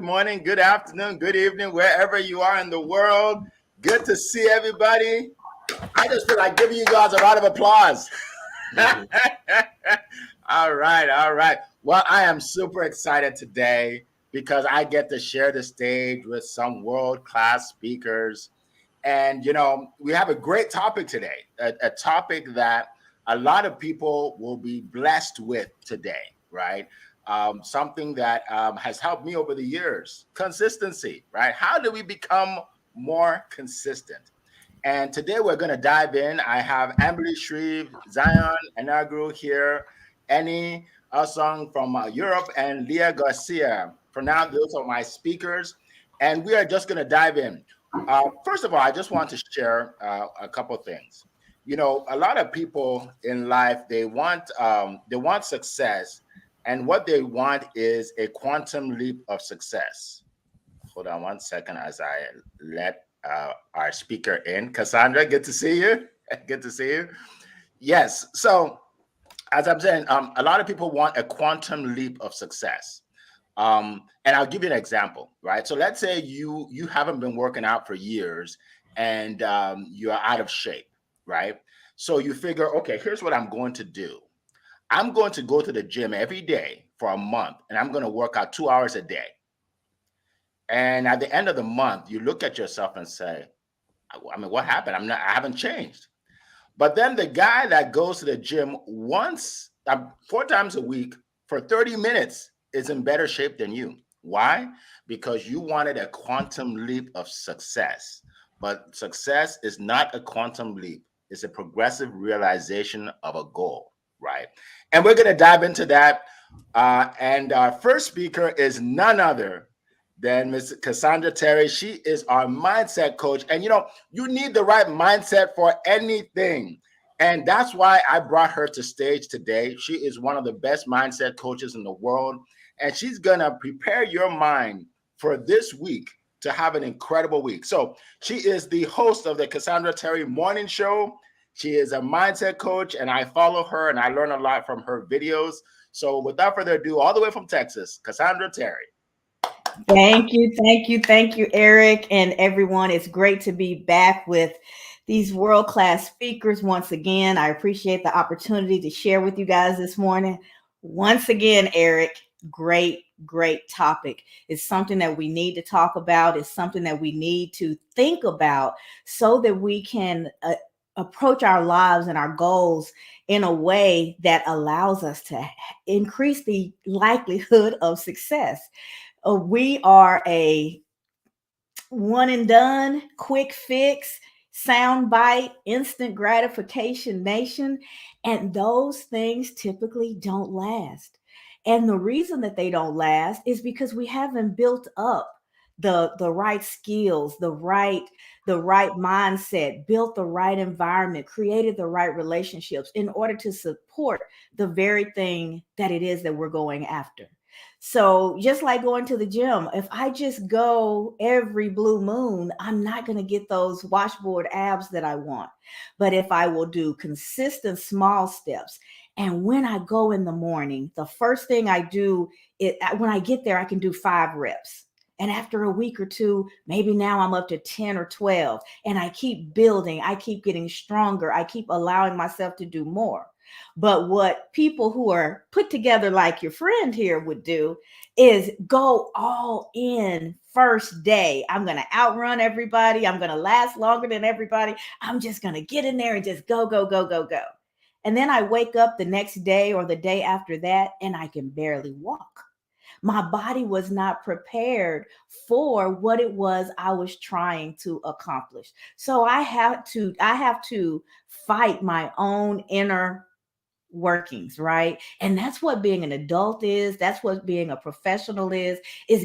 morning, good afternoon, good evening, wherever you are in the world. Good to see everybody. I just feel like giving you guys a round of applause. All right, all right. Well, I am super excited today because I get to share the stage with some world-class speakers. And, we have a great topic today, a topic that a lot of people will be blessed with today, right? Something that has helped me over the years, consistency, right? How do we become more consistent? And today we're going to dive in. I have Amberly Shreve, Zion Enagru here, Annie Asong from Europe, and Leah Garcia. For now, those are my speakers. And we are just going to dive in. First of all, I just want to share a couple things. A lot of people in life, they want success, and what they want is a quantum leap of success. Hold on one second as I let our speaker in. Cassandra, good to see you. Good to see you. Yes. So, as I'm saying, a lot of people want a quantum leap of success. And I'll give you an example, right? So let's say you haven't been working out for years and you're out of shape, right? So you figure, okay, here's what I'm going to do. I'm going to go to the gym every day for a month, and I'm going to work out 2 hours a day. And at the end of the month, you look at yourself and say, I mean, what happened? I haven't changed. But then the guy that goes to the gym once, 4 times a week for 30 minutes is in better shape than you. Why? Because you wanted a quantum leap of success. But success is not a quantum leap. It's a progressive realization of a goal, right? And we're going to dive into that. And our first speaker is none other than Ms. Cassandra Terry. She is our mindset coach. And you need the right mindset for anything. And that's why I brought her to stage today. She is one of the best mindset coaches in the world. And she's going to prepare your mind for this week to have an incredible week. So she is the host of the Cassandra Terry Morning Show. She is a mindset coach, and I follow her and I learn a lot from her videos. So without further ado, all the way from Texas, Cassandra Terry. Thank you, Eric, and everyone. It's great to be back with these world-class speakers once again. I appreciate the opportunity to share with you guys this morning. Once again, Eric, great topic. It's something that we need to talk about. It's something that we need to think about so that we can approach our lives and our goals in a way that allows us to increase the likelihood of success. We are a one and done, quick fix, sound bite, instant gratification nation. And those things typically don't last. And the reason that they don't last is because we haven't built up the right skills, the right mindset, built the right environment, created the right relationships in order to support the very thing that it is that we're going after. So just like going to the gym, if I just go every blue moon, I'm not going to get those washboard abs that I want. But if I will do consistent small steps, and when I go in the morning, the first thing I do, when I get there, I can do 5 reps. And after a week or two, maybe now I'm up to 10 or 12. And I keep building. I keep getting stronger. I keep allowing myself to do more. But what people who are put together like your friend here would do is go all in first day. I'm going to outrun everybody. I'm going to last longer than everybody. I'm just going to get in there and just go. And then I wake up the next day or the day after that, and I can barely walk. My body was not prepared for what it was I was trying to accomplish. So I have to fight my own inner workings, right? And that's what being an adult is. That's what being a professional is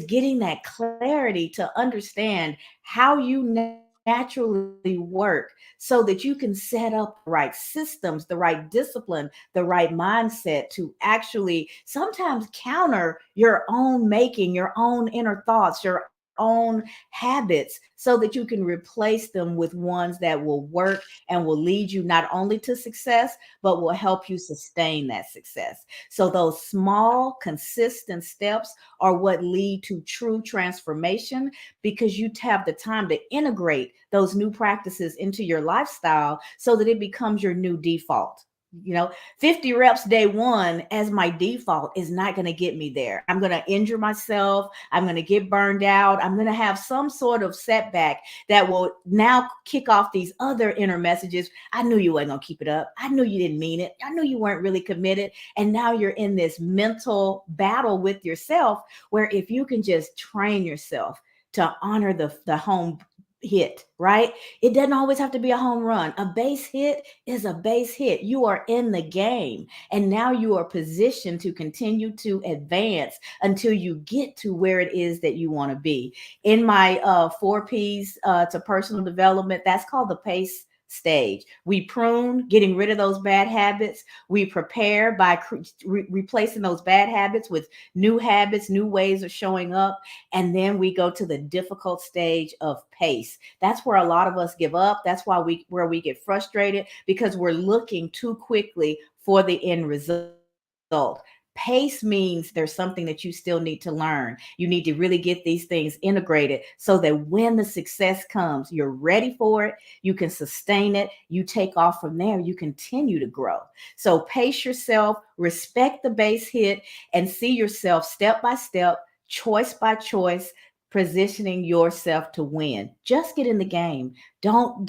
getting that clarity to understand how you naturally work so that you can set up the right systems, the right discipline, the right mindset to actually sometimes counter your own making, your own inner thoughts, your own habits so that you can replace them with ones that will work and will lead you not only to success, but will help you sustain that success. So, those small, consistent steps are what lead to true transformation because you have the time to integrate those new practices into your lifestyle so that it becomes your new default. You know, 50 reps day one as my default is not going to get me there. I'm going to injure myself. I'm going to get burned out. I'm going to have some sort of setback that will now kick off these other inner messages. I knew you weren't going to keep it up. I knew you didn't mean it. I knew you weren't really committed. And now you're in this mental battle with yourself where if you can just train yourself to honor the home hit, right? It doesn't always have to be a home run. A base hit is a base hit. You are in the game, and now you are positioned to continue to advance until you get to where it is that you want to be. In my 4 P's to personal development, that's called the pace stage. We prune, getting rid of those bad habits. We prepare by replacing those bad habits with new habits, new ways of showing up. And then we go to the difficult stage of pace. That's where a lot of us give up. That's why we get frustrated because we're looking too quickly for the end result. Pace means there's something that you still need to learn. You need to really get these things integrated so that when the success comes, you're ready for it, you can sustain it, you take off from there, you continue to grow. So pace yourself, respect the base hit, and see yourself step by step, choice by choice, positioning yourself to win. Just get in the game. Don't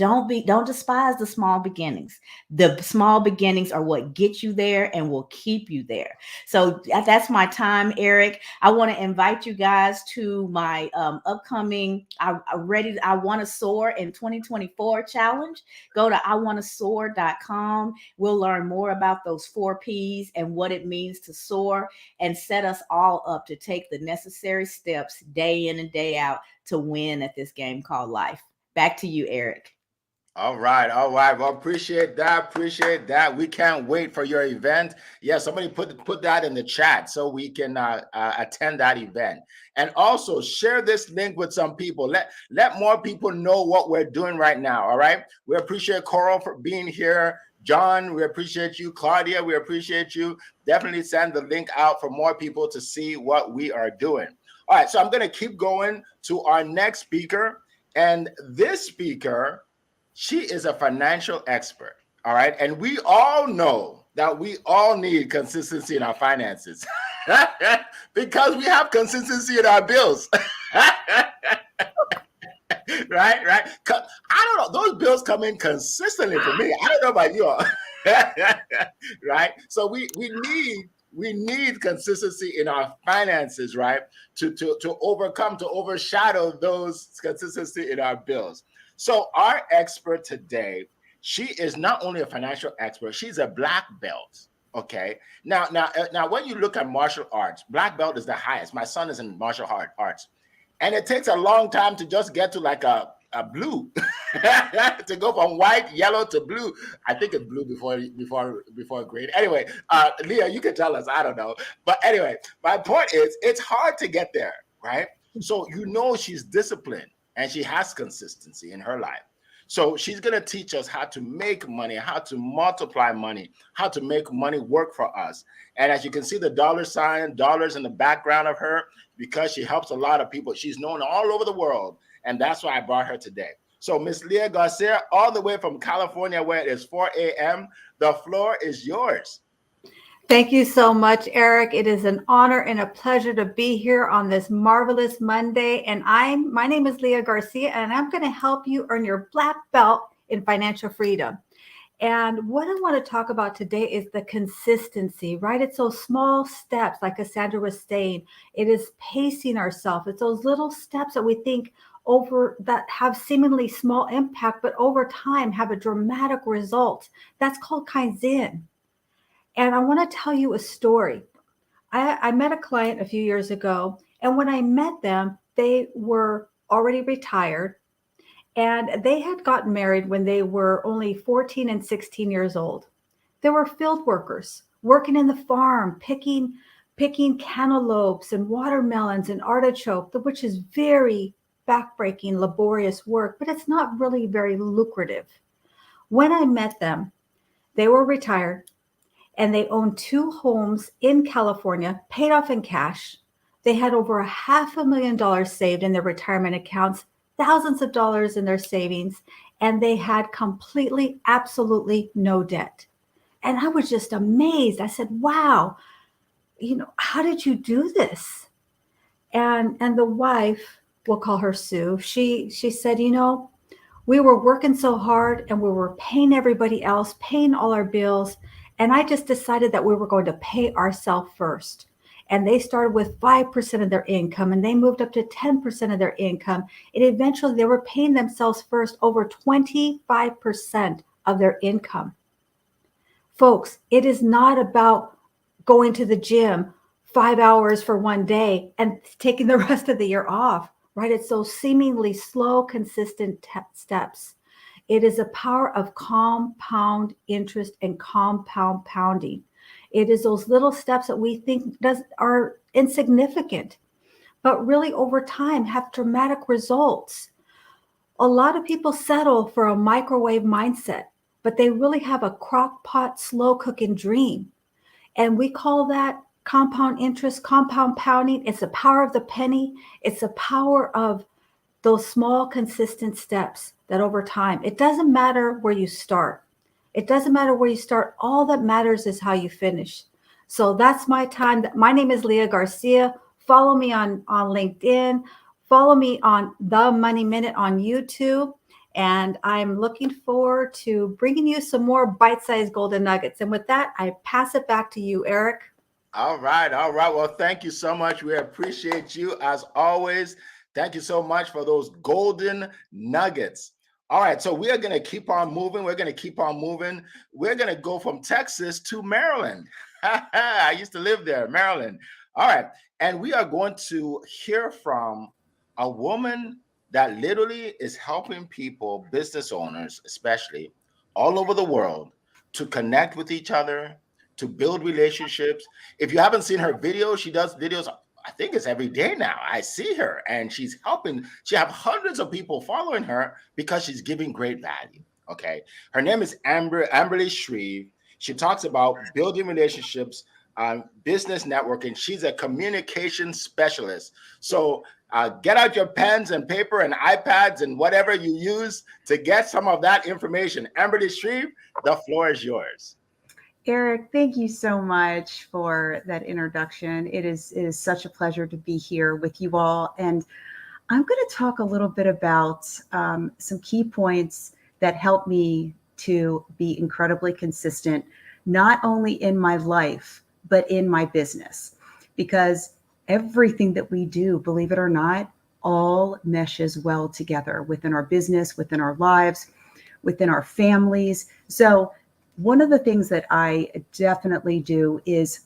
despise the small beginnings. The small beginnings are what get you there and will keep you there. So that's my time, Eric. I want to invite you guys to my upcoming I want to soar in 2024 challenge. Go to iwantosoar.com. We'll learn more about those 4 P's and what it means to soar and set us all up to take the necessary steps day in and day out to win at this game called life. Back to you, Eric. All right, all right. Well, appreciate that. Appreciate that. We can't wait for your event. Yeah, somebody put that in the chat so we can attend that event. And also share this link with some people. Let more people know what we're doing right now. All right. We appreciate Coral for being here. John, we appreciate you. Claudia, we appreciate you. Definitely send the link out for more people to see what we are doing. All right, so I'm going to keep going to our next speaker. And this speaker, she is a financial expert. All right. And we all know that we all need consistency in our finances because we have consistency in our bills. Right. I don't know. Those bills come in consistently for me. I don't know about you all. Right. So we need consistency in our finances, right? To overcome, to overshadow those consistency in our bills. So our expert today, she is not only a financial expert, she's a black belt. Okay. Now, when you look at martial arts, black belt is the highest. My son is in martial arts, and it takes a long time to just get to like a blue, to go from white, yellow to blue. I think it's blue before green. Anyway, Leah, you can tell us. I don't know, but anyway, my point is, it's hard to get there, right? So she's disciplined and she has consistency in her life. So she's going to teach us how to make money, how to multiply money, how to make money work for us. And as you can see the dollar sign, dollars in the background of her, because she helps a lot of people. She's known all over the world. And that's why I brought her today. So Miss Leah Garcia, all the way from California, where it is 4 a.m., the floor is yours. Thank you so much, Eric. It is an honor and a pleasure to be here on this marvelous Monday. And my name is Leah Garcia, and I'm going to help you earn your black belt in financial freedom. And what I want to talk about today is the consistency, right? It's those small steps, like Cassandra was saying. It is pacing ourselves. It's those little steps that we think over that have seemingly small impact, but over time have a dramatic result. That's called Kaizen. And I want to tell you a story. I met a client a few years ago, and when I met them, they were already retired, and they had gotten married when they were only 14 and 16 years old. They were field workers working in the farm, picking picking cantaloupes and watermelons and artichoke, which is very backbreaking, laborious work, but it's not really very lucrative. When I met them, they were retired and they owned 2 homes in California, paid off in cash. They had over $500,000 saved in their retirement accounts, thousands of dollars in their savings, and they had completely, absolutely no debt. And I was just amazed. I said, wow, how did you do this? And the wife, we'll call her Sue, she said, we were working so hard and we were paying everybody else, paying all our bills. And I just decided that we were going to pay ourselves first. And they started with 5% of their income and they moved up to 10% of their income. And eventually they were paying themselves first over 25% of their income. Folks, it is not about going to the gym 5 hours for one day and taking the rest of the year off, right? It's those seemingly slow, consistent steps. It is a power of compound interest and compound pounding. It is those little steps that we think are insignificant, but really over time have dramatic results. A lot of people settle for a microwave mindset, but they really have a crock pot, slow cooking dream. And we call that compound interest, compound pounding. It's the power of the penny. It's the power of those small, consistent steps that over time, it doesn't matter where you start. It doesn't matter where you start. All that matters is how you finish. So that's my time. My name is Leah Garcia. Follow me on LinkedIn. Follow me on The Money Minute on YouTube. And I'm looking forward to bringing you some more bite-sized golden nuggets. And with that, I pass it back to you, Eric. All right. All right. Well, thank you so much. We appreciate you as always. Thank you so much for those golden nuggets. All right. So we are going to keep on moving. We're going to keep on moving. We're going to go from Texas to Maryland. I used to live there, Maryland. All right. And we are going to hear from a woman that literally is helping people, business owners especially, all over the world to connect with each other, to build relationships. If you haven't seen her videos, she does videos, I think it's every day now. I see her and she's helping. She have hundreds of people following her because she's giving great value. Okay. Her name is Amberly Shreve. She talks about building relationships, business networking. She's a communication specialist. So get out your pens and paper and iPads and whatever you use to get some of that information. Amberly Shreve, the floor is yours. Eric, thank you so much for that introduction. It is such a pleasure to be here with you all. And I'm going to talk a little bit about some key points that help me to be incredibly consistent, not only in my life, but in my business. Because everything that we do, believe it or not, all meshes well together within our business, within our lives, within our families. So one of the things that I definitely do is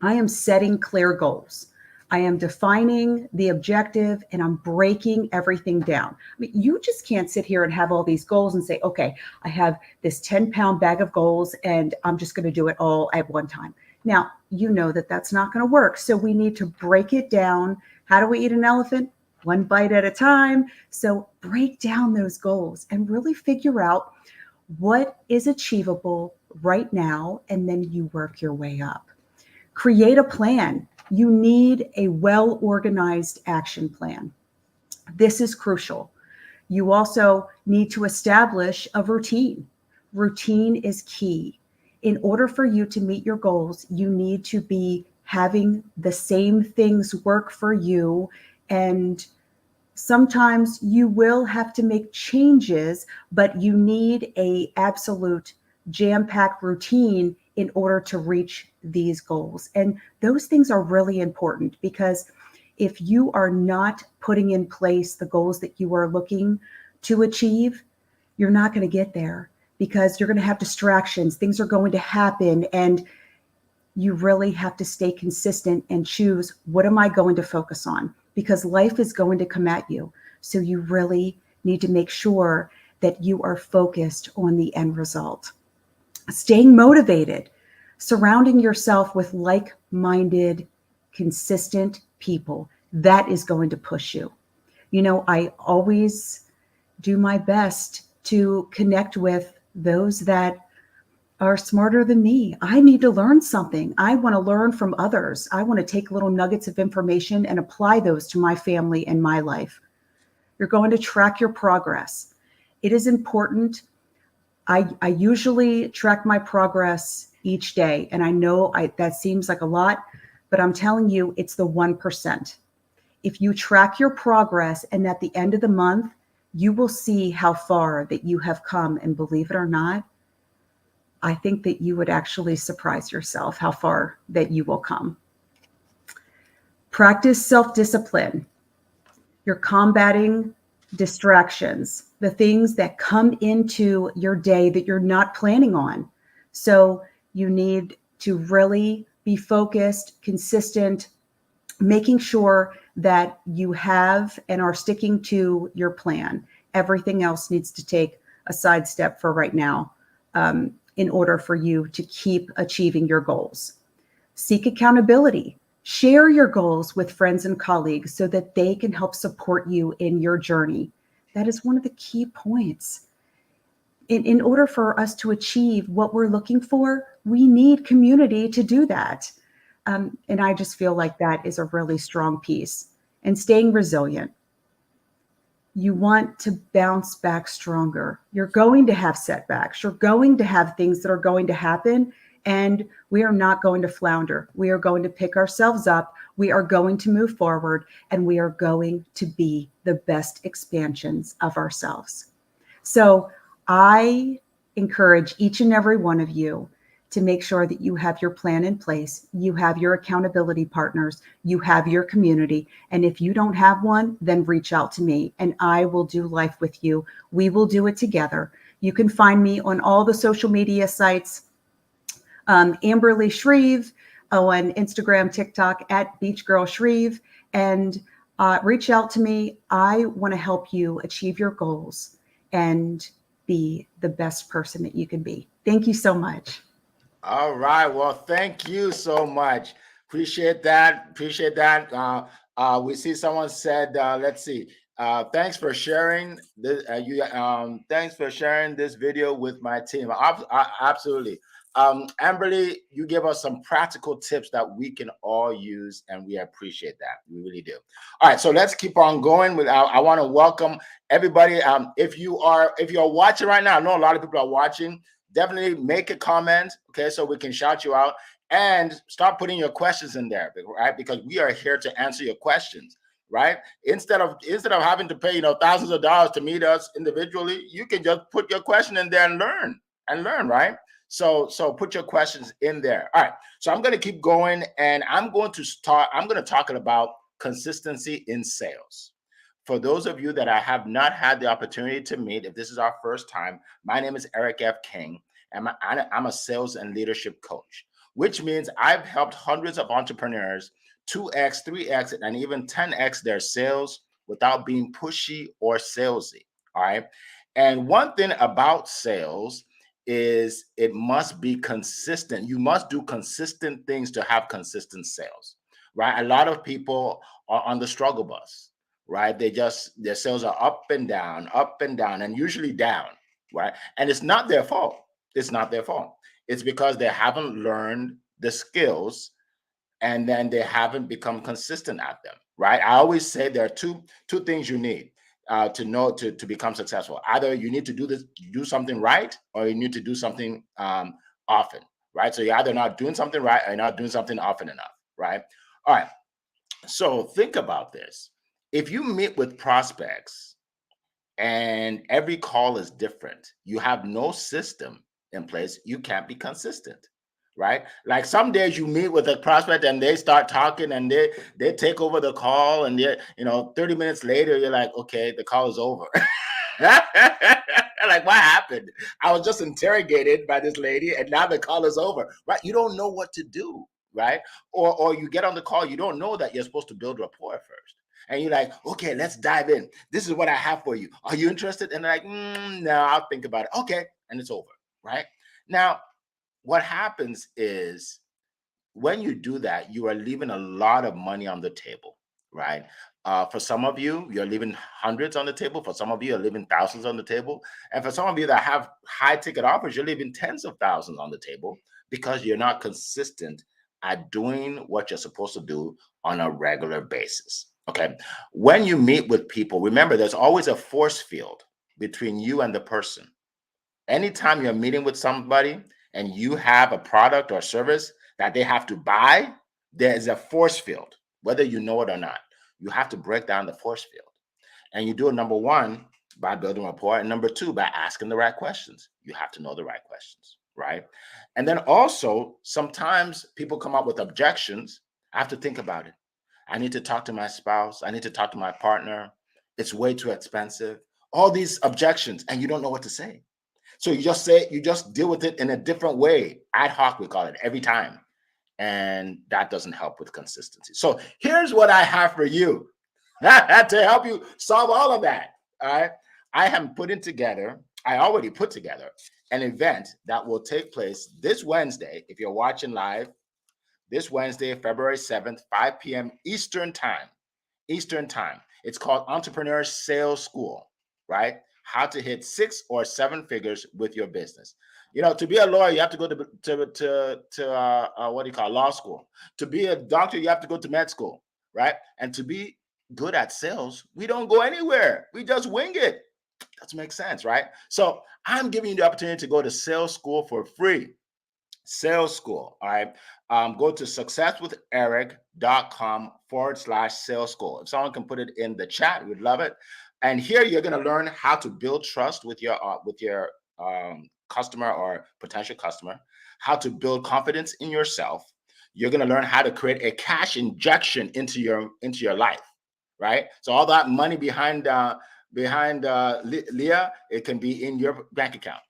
I am setting clear goals. I am defining the objective and I'm breaking everything down. I mean, you just can't sit here and have all these goals and say, okay, I have this 10-pound bag of goals and I'm just going to do it all at one time. Now, you know that that's not going to work. So we need to break it down. How do we eat an elephant? One bite at a time. So break down those goals and really figure out what is achievable right now, and then you work your way up. Create a plan. You need a well-organized action plan. This is crucial. You also need to establish a routine. Routine is key. In order for you to meet your goals, you need to be having the same things work for you, and sometimes you will have to make changes, but you need an absolute jam-packed routine in order to reach these goals. And those things are really important because if you are not putting in place the goals that you are looking to achieve, you're not going to get there because you're going to have distractions. Things are going to happen, and you really have to stay consistent and choose, what am I going to focus on? Because life is going to come at you. So you really need to make sure that you are focused on the end result. Staying motivated, surrounding yourself with like-minded consistent people. That is going to push you. I always do my best to connect with those that are smarter than me. I need to learn something. I want to learn from others. I want to take little nuggets of information and apply those to my family and my life. You're going to track your progress. It is important. I usually track my progress each day, and I know that seems like a lot, but I'm telling you, it's the 1%. If you track your progress and at the end of the month, you will see how far that you have come. And believe it or not, I think that you would actually surprise yourself how far that you will come. Practice self-discipline. You're combating distractions, the things that come into your day that you're not planning on. So you need to really be focused, consistent, making sure that you have and are sticking to your plan. Everything else needs to take a sidestep for right now, in order for you to keep achieving your goals. Seek accountability. Share your goals with friends and colleagues so that they can help support you in your journey. That is one of the key points. In order for us to achieve what we're looking for, we need community to do that. And I just feel like that is a really strong piece. And staying resilient. You want to bounce back stronger. You're going to have setbacks. You're going to have things that are going to happen. And we are not going to flounder. We are going to pick ourselves up. We are going to move forward. And we are going to be the best expansions of ourselves. So I encourage each and every one of you to make sure that you have your plan in place, you have your accountability partners, you have your community. And if you don't have one, then reach out to me and I will do life with you. We will do it together. You can find me on all the social media sites, Amberly Shreve, on Instagram, TikTok, at Beach Girl Shreve, and reach out to me. I want to help you achieve your goals and be the best person that you can be. Thank you so much. All right. Well, thank you so much. Appreciate that. Appreciate that. We see someone said, let's see. Thanks for sharing this. Thanks for sharing this video with my team. Absolutely. Amberly, you give us some practical tips that we can all use, and we appreciate that. We really do. All right. So let's keep on going. With I want to welcome everybody. If you're watching right now, I know a lot of people are watching. Definitely make a comment, okay, so we can shout you out, and start putting your questions in there, right? Because we are here to answer your questions, right? Instead of having to pay thousands of dollars to meet us individually, you can just put your question in there and learn, right? So put your questions in there. All right. So I'm going to keep going, and I'm going to talk about consistency in sales. For those of you that I have not had the opportunity to meet, if this is our first time, my name is Eric F. King, and I'm a sales and leadership coach, which means I've helped hundreds of entrepreneurs 2x, 3x, and even 10x their sales without being pushy or salesy. All right. And one thing about sales is it must be consistent. You must do consistent things to have consistent sales, right? A lot of people are on the struggle bus, right? Their sales are up and down, and usually down, right? And it's not their fault. It's not their fault. It's because they haven't learned the skills, and then they haven't become consistent at them, right? I always say there are two things you need to know to become successful. Either you need to do something right, or you need to do something often, right? So you're either not doing something right or not doing something often enough, right? All right. So think about this. If you meet with prospects and every call is different, you have no system in place, you can't be consistent, right? Like some days you meet with a prospect and they start talking and they take over the call, and 30 minutes later you're like, okay, the call is over. Like, what happened? I was just interrogated by this lady and now the call is over, right? You don't know what to do, right? Or you get on the call, you don't know that you're supposed to build rapport first. And you're like, okay, let's dive in. This is what I have for you. Are you interested? And they're like, no, I'll think about it. Okay. And it's over, right? Now, what happens is when you do that, you are leaving a lot of money on the table, right? For some of you, you're leaving hundreds on the table. For some of you, you're leaving thousands on the table. And for some of you that have high ticket offers, you're leaving tens of thousands on the table because you're not consistent at doing what you're supposed to do on a regular basis. Okay. When you meet with people, remember there's always a force field between you and the person. Anytime you're meeting with somebody and you have a product or service that they have to buy, there's a force field, whether you know it or not. You have to break down the force field. And you do it, number one, by building rapport, and number two, by asking the right questions. You have to know the right questions, right? And then also, sometimes people come up with objections. I have to think about it. I need to talk to my spouse. I need to talk to my partner. It's way too expensive. All these objections, and you don't know what to say. So you just deal with it in a different way. Ad hoc, we call it, every time. And that doesn't help with consistency. So here's what I have for you to help you solve all of that. All right. I already put together an event that will take place this Wednesday. If you're watching live, this Wednesday, February 7th, 5 p.m. Eastern Time. Eastern Time. It's called Entrepreneur Sales School, right? How to hit 6 or 7 figures with your business. You know, to be a lawyer, you have to go to what do you call law school. To be a doctor, you have to go to med school, right? And to be good at sales, we don't go anywhere. We just wing it. That makes sense, right? So I'm giving you the opportunity to go to sales school for free. Sales school. All right. Go to successwitheric.com/sales school. If someone can put it in the chat, we'd love it. And here you're going to learn how to build trust with your customer or potential customer, how to build confidence in yourself. You're going to learn how to create a cash injection into your life, right? So all that money behind Leah, it can be in your bank account.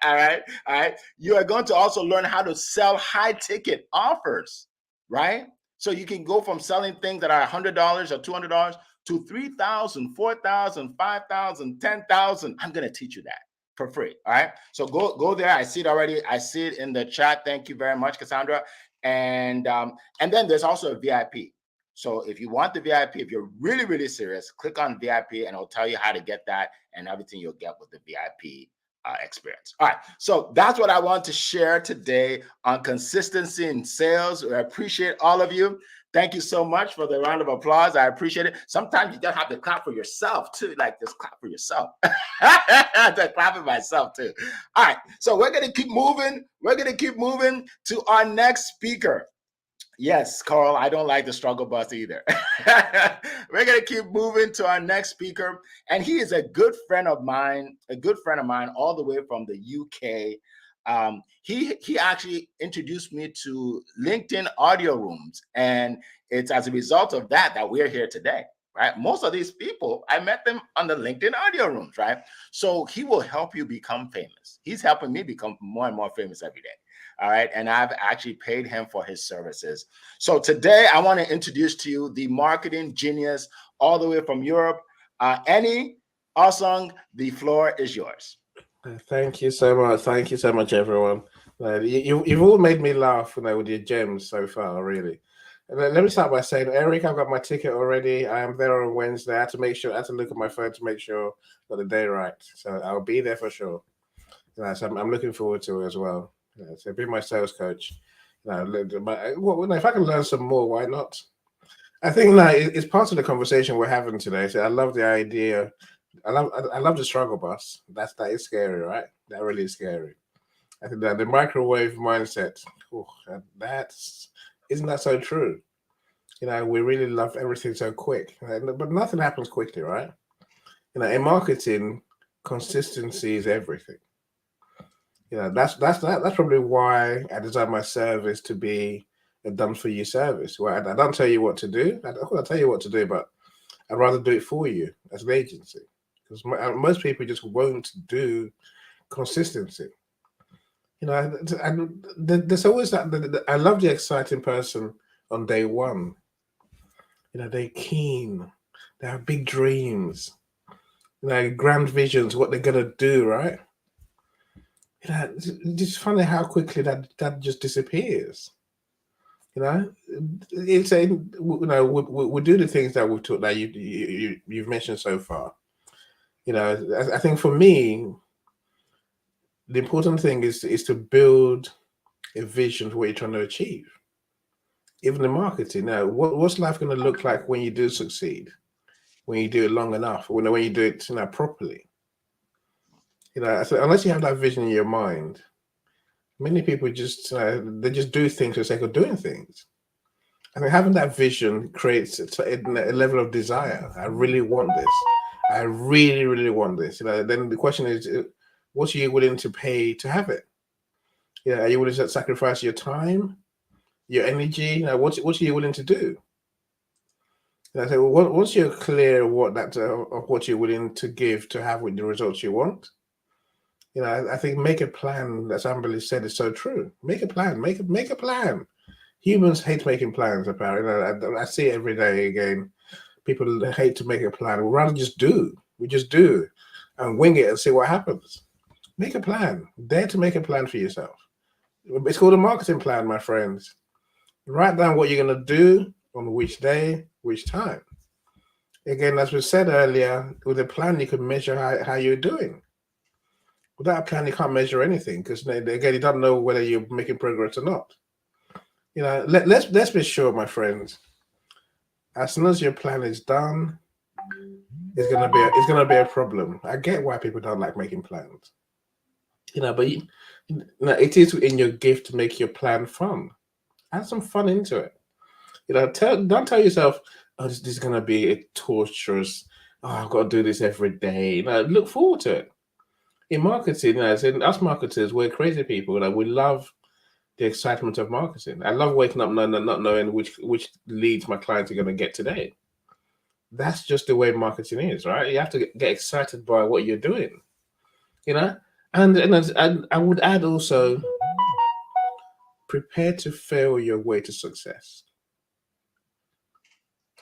All right. All right. You are going to also learn how to sell high ticket offers, right? So you can go from selling things that are $100 or $200 to $3,000, $4,000, $5,000, $10,000. I'm going to teach you that for free. All right. So go there. I see it already. I see it in the chat. Thank you very much, Cassandra. And then there's also a VIP. So if you want the VIP, if you're really, really serious, click on VIP and it'll tell you how to get that and everything you'll get with the VIP experience. All right. So that's what I want to share today on consistency in sales. I appreciate all of you. Thank you so much for the round of applause. I appreciate it. Sometimes you don't have to clap for yourself too. Like just clap for yourself. I'm clapping myself too. All right. So we're going to keep moving. We're going to keep moving to our next speaker. Yes, Carl, I don't like the struggle bus either. We're going to keep moving to our next speaker. And he is a good friend of mine, all the way from the UK. He actually introduced me to LinkedIn audio rooms. And it's as a result of that we're here today, right? Most of these people, I met them on the LinkedIn audio rooms, right? So he will help you become famous. He's helping me become more and more famous every day. All right. And I've actually paid him for his services. So today I want to introduce to you the marketing genius all the way from Europe. Annie Osong, the floor is yours. Thank you so much. Thank you so much, everyone. You've all made me laugh with your gems so far, really. And let me start by saying, Eric, I've got my ticket already. I am there on Wednesday. I had to look at my phone to make sure I got the day right. So I'll be there for sure. So I'm looking forward to it as well. So be my sales coach. If I can learn some more, why not? I think it's part of the conversation we're having today. So I love the idea. I love the struggle bus. That is scary, right? That really is scary. I think that the microwave mindset, isn't that so true? We really love everything so quick, but nothing happens quickly, right? In marketing, consistency is everything. That's probably why I designed my service to be a done for you service. Where I don't tell you what to do. I'll tell you what to do, but I'd rather do it for you as an agency, because most people just won't do consistency. And there's always that. I love the exciting person on day one. They're keen. They have big dreams. Grand visions, what they're gonna do, right? It's just funny how quickly that just disappears. You know, it's a we do the things that we've talked that you've mentioned so far. You know, I think for me, the important thing is to build a vision for what you're trying to achieve. Even in marketing, now, what's life going to look like when you do succeed? When you do it long enough, when you do it properly. So unless you have that vision in your mind, many people just they just do things for the sake of doing things. I think having that vision creates a level of desire. I really want this. I really, really want this. Then the question is, what are you willing to pay to have it? Are you willing to sacrifice your time, your energy? What are you willing to do? So once you're clear of what you're willing to give to have with the results you want, I think make a plan. As Amberly said, is so true. Make a plan. Make a plan. Humans hate making plans. Apparently, I see it every day. Again, people hate to make a plan. We'd rather just do. We just do, and wing it and see what happens. Make a plan. Dare to make a plan for yourself. It's called a marketing plan, my friends. Write down what you're going to do on which day, which time. Again, as we said earlier, with a plan, you can measure how you're doing. Without a plan, you can't measure anything because, again, you don't know whether you're making progress or not. Let's be sure, my friends. As soon as your plan is done, it's gonna be a problem. I get why people don't like making plans. But it is in your gift to make your plan fun. Add some fun into it. Don't tell yourself, "Oh, this is gonna be a torturous. Oh, I've got to do this every day." Look forward to it. In marketing, as in us marketers, we're crazy people. We love the excitement of marketing. I love waking up not knowing which leads my clients are going to get today. That's just the way marketing is, right? You have to get excited by what you're doing, And I would add also, prepare to fail your way to success.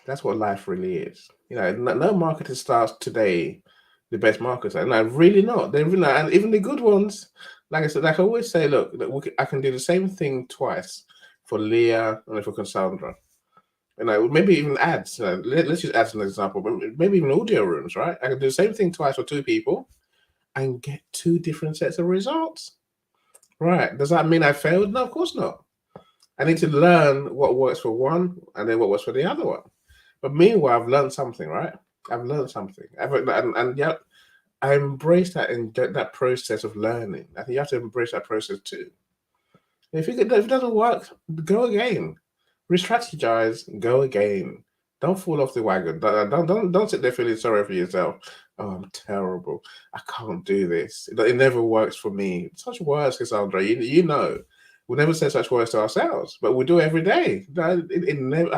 That's what life really is. No marketer starts today the best marketer, and really not. They're really not. And even the good ones, like I said, like I always say, look, I can do the same thing twice for Leah and for Cassandra. Maybe even ads. Let's just add an example. Maybe even audio rooms, right? I can do the same thing twice for two people and get two different sets of results. Right. Does that mean I failed? No, of course not. I need to learn what works for one and then what works for the other one. But meanwhile, I've learned something, right? I've learned something. And yeah, I embrace that process of learning. I think you have to embrace that process too. If it doesn't work, go again. Re-strategize, go again. Don't fall off the wagon. Don't sit there feeling sorry for yourself. Oh, I'm terrible. I can't do this. It never works for me. Such words, Cassandra. We never say such words to ourselves, but we do it every day. It never.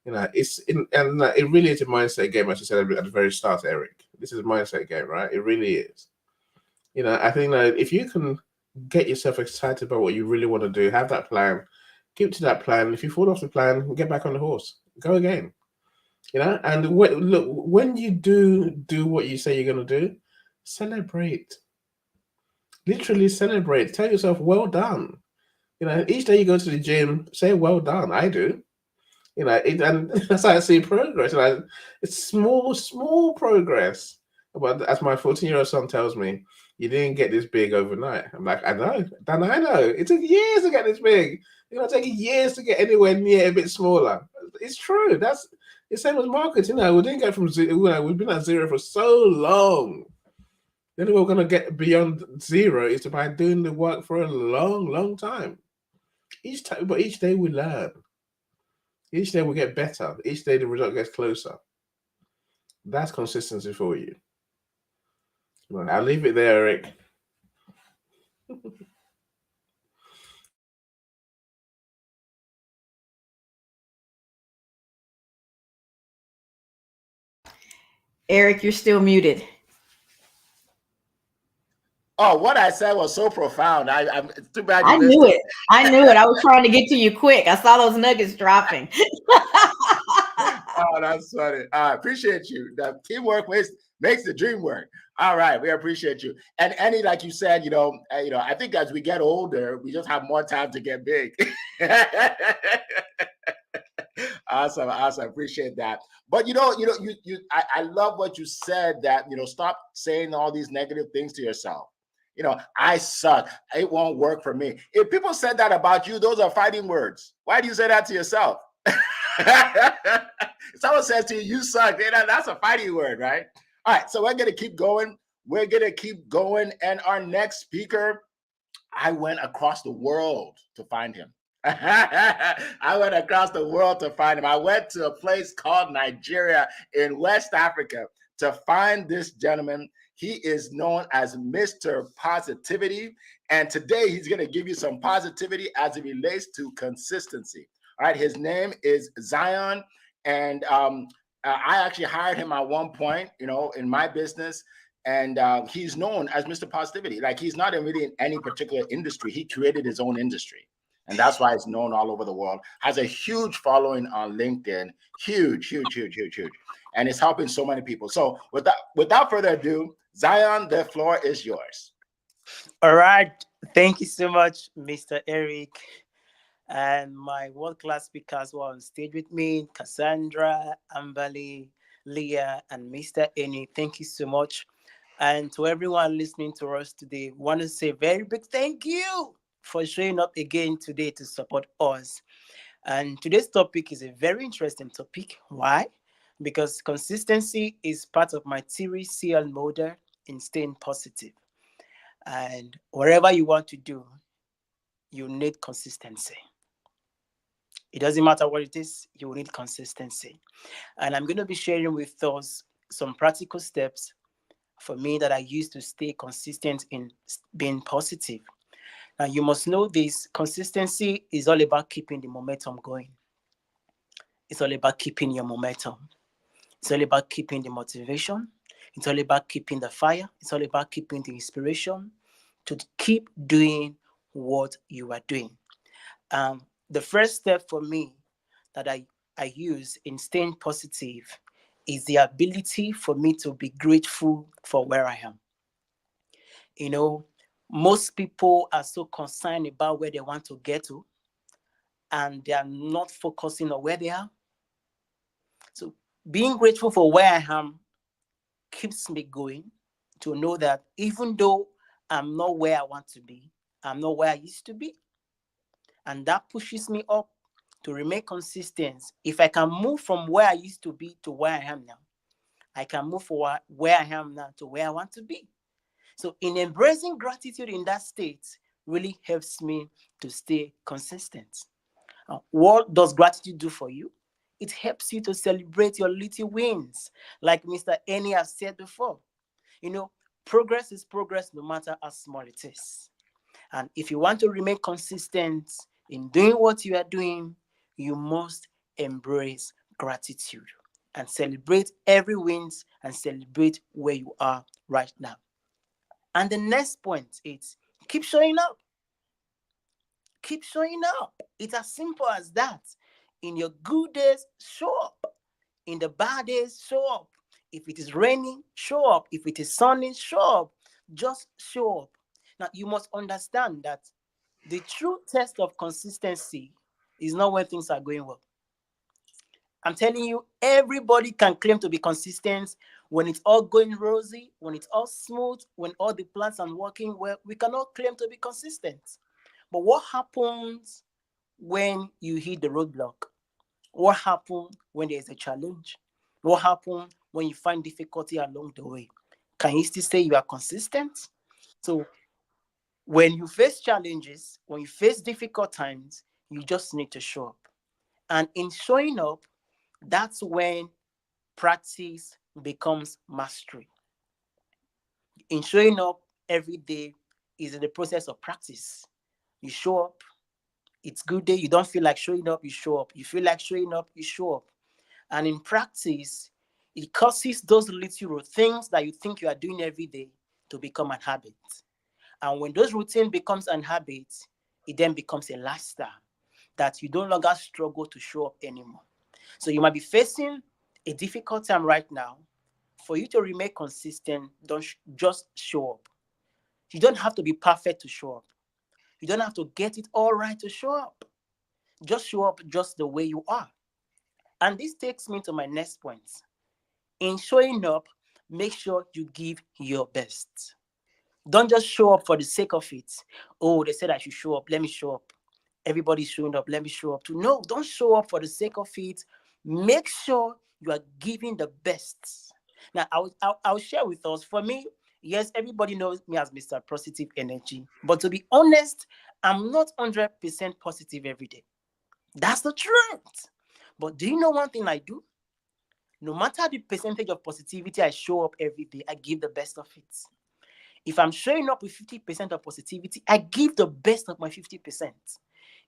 It really is a mindset game, as you said at the very start, Eric. This is a mindset game, right? It really is. I think that if you can get yourself excited about what you really want to do, have that plan, keep to that plan. If you fall off the plan, get back on the horse, go again. And when you do what you say you're going to do, celebrate. Literally celebrate. Tell yourself, well done. Each day you go to the gym, say, well done. I do. And that's how I see progress. It's small progress. But as my 14-year-old son tells me, you didn't get this big overnight. I'm like, I know. Dan, I know. It took years to get this big. It's taking years to get anywhere near a bit smaller. It's true. That's the same as marketing. We didn't get from zero. We've been at zero for so long. The only way we're going to get beyond zero is by doing the work for a long, long time. But each day we learn. Each day we get better. Each day the result gets closer. That's consistency for you. Right, I'll leave it there, Eric. Eric, you're still muted. Oh, what I said was so profound. I'm too bad you missed it. I knew it. I was trying to get to you quick. I saw those nuggets dropping. Oh, that's funny. I appreciate you. The teamwork makes the dream work. All right, we appreciate you. And Annie, like you said, I think as we get older, we just have more time to get big. Awesome, awesome. Appreciate that. But I love what you said that stop saying all these negative things to yourself. I suck. It won't work for me. If people said that about you, those are fighting words. Why do you say that to yourself? If someone says to you, you suck, that's a fighting word, right? All right, so we're gonna keep going. We're gonna keep going. And our next speaker, I went across the world to find him. I went across the world to find him. I went to a place called Nigeria in West Africa to find this gentleman. He is known as Mr. Positivity. And today he's going to give you some positivity as it relates to consistency. All right. His name is Zion. And I actually hired him at one point, in my business. And he's known as Mr. Positivity. Like, he's not really in any particular industry. He created his own industry. And that's why it's known all over the world. Has a huge following on LinkedIn. Huge, huge, huge, huge, huge. And it's helping so many people. So without further ado, Zion, the floor is yours. All right. Thank you so much, Mr. Eric. And my world-class speakers who are on stage with me, Cassandra, Ambali, Leah, and Mr. Eni. Thank you so much. And to everyone listening to us today, want to say very big thank you for showing up again today to support us. And today's topic is a very interesting topic. Why? Because consistency is part of my 3CL model in staying positive. And whatever you want to do, you need consistency. It doesn't matter what it is, you will need consistency. And I'm going to be sharing with us some practical steps for me that I use to stay consistent in being positive. Now, you must know this: consistency is all about keeping the momentum going. It's all about keeping your momentum. It's all about keeping the motivation. It's all about keeping the fire. It's all about keeping the inspiration to keep doing what you are doing. The first step for me that I use in staying positive is the ability for me to be grateful for where I am. You know, most people are so concerned about where they want to get to, and they are not focusing on where they are. So being grateful for where I am keeps me going to know that even though I'm not where I want to be, I'm not where I used to be. And that pushes me up to remain consistent. If I can move from where I used to be to where I am now, I can move forward where I am now to where I want to be. So in embracing gratitude in that state really helps me to stay consistent. What does gratitude do for you? It helps you to celebrate your little wins. Like Mr. Eni has said before, you know, progress is progress no matter how small it is. And if you want to remain consistent in doing what you are doing, you must embrace gratitude and celebrate every wins and celebrate where you are right now. And the next point is keep showing up. Keep showing up. It's as simple as that. In your good days, show up. In the bad days, show up. If it is raining, show up. If it is sunny, show up. Just show up. Now, you must understand that the true test of consistency is not when things are going well. I'm telling you, everybody can claim to be consistent when it's all going rosy, when it's all smooth, when all the plans are working well. We cannot claim to be consistent. But what happens when you hit the roadblock? What happens when there's a challenge? What happens when you find difficulty along the way? Can you still say you are consistent? So when you face challenges, when you face difficult times, you just need to show up. And in showing up, that's when practice becomes mastery. In showing up every day is in the process of practice. You show up, it's good day. You don't feel like showing up, you show up. You feel like showing up, you show up. And in practice, it causes those little things that you think you are doing every day to become an habit. And when those routine becomes an habit, it then becomes a lifestyle that you no longer struggle to show up anymore. So you might be facing a difficult time right now. For you to remain consistent, don't just show up. You don't have to be perfect to show up. You don't have to get it all right to show up. Just show up just the way you are. And this takes me to my next point. In showing up, make sure you give your best. Don't just show up for the sake of it. Oh, they said I should show up. Let me show up. Everybody's showing up. Let me show up too. No, don't show up for the sake of it. Make sure you are giving the best. Now, I'll share with us. For me, yes, everybody knows me as Mr. Positive Energy. But to be honest, I'm not 100% positive every day. That's the truth. But do you know one thing I do? No matter the percentage of positivity I show up every day, I give the best of it. If I'm showing up with 50% of positivity, I give the best of my 50%.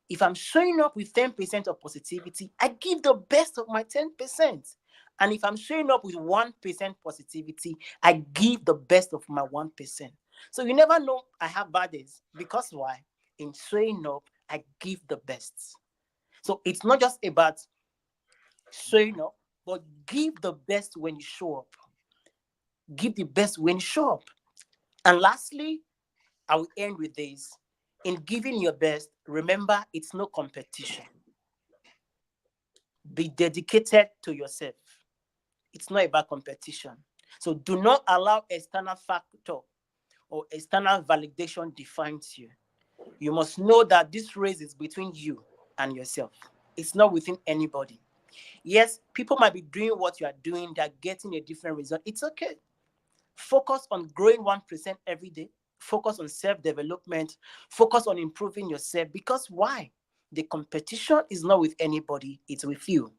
If I'm showing up with 10% of positivity, I give the best of my 10%. And if I'm showing up with 1% positivity, I give the best of my 1%. So you never know I have bad days. Because why? In showing up, I give the best. So it's not just about showing up, but give the best when you show up. Give the best when you show up. And lastly, I will end with this. In giving your best, remember it's no competition. Be dedicated to yourself. It's not about competition. So do not allow external factor or external validation defines you. You must know that this race is between you and yourself. It's not within anybody. Yes, people might be doing what you are doing, they're getting a different result. It's okay. Focus on growing 1% every day. Focus on self-development. Focus on improving yourself. Because why? The competition is not with anybody, it's with you.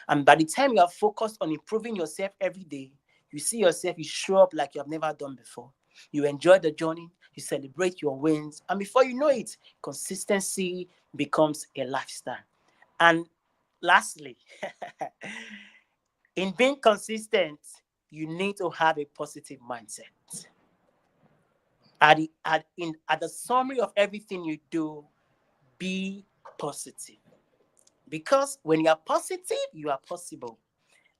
And by the time you are focused on improving yourself every day, you see yourself, you show up like you have never done before. You enjoy the journey, you celebrate your wins, and before you know it, consistency becomes a lifestyle. And lastly, in being consistent, you need to have a positive mindset. At the summary of everything you do, be positive. Because when you are positive, you are possible.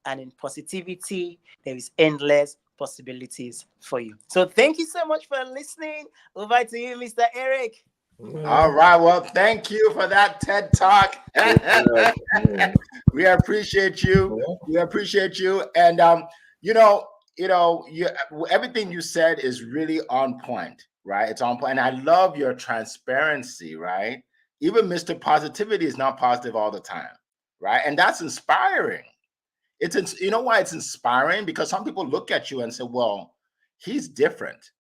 And in positivity, there is endless possibilities for you. So thank you so much for listening. Over to you, Mr. Eric. All Yeah. right. Well, thank you for that TED Talk. Yeah. We appreciate you. Yeah. We appreciate you. And you know, you everything you said is really on point, right? It's on point. And I love your transparency, right? Even Mr. Positivity is not positive all the time, right? And that's inspiring. You know why it's inspiring? Because some people look at you and say, well, he's different.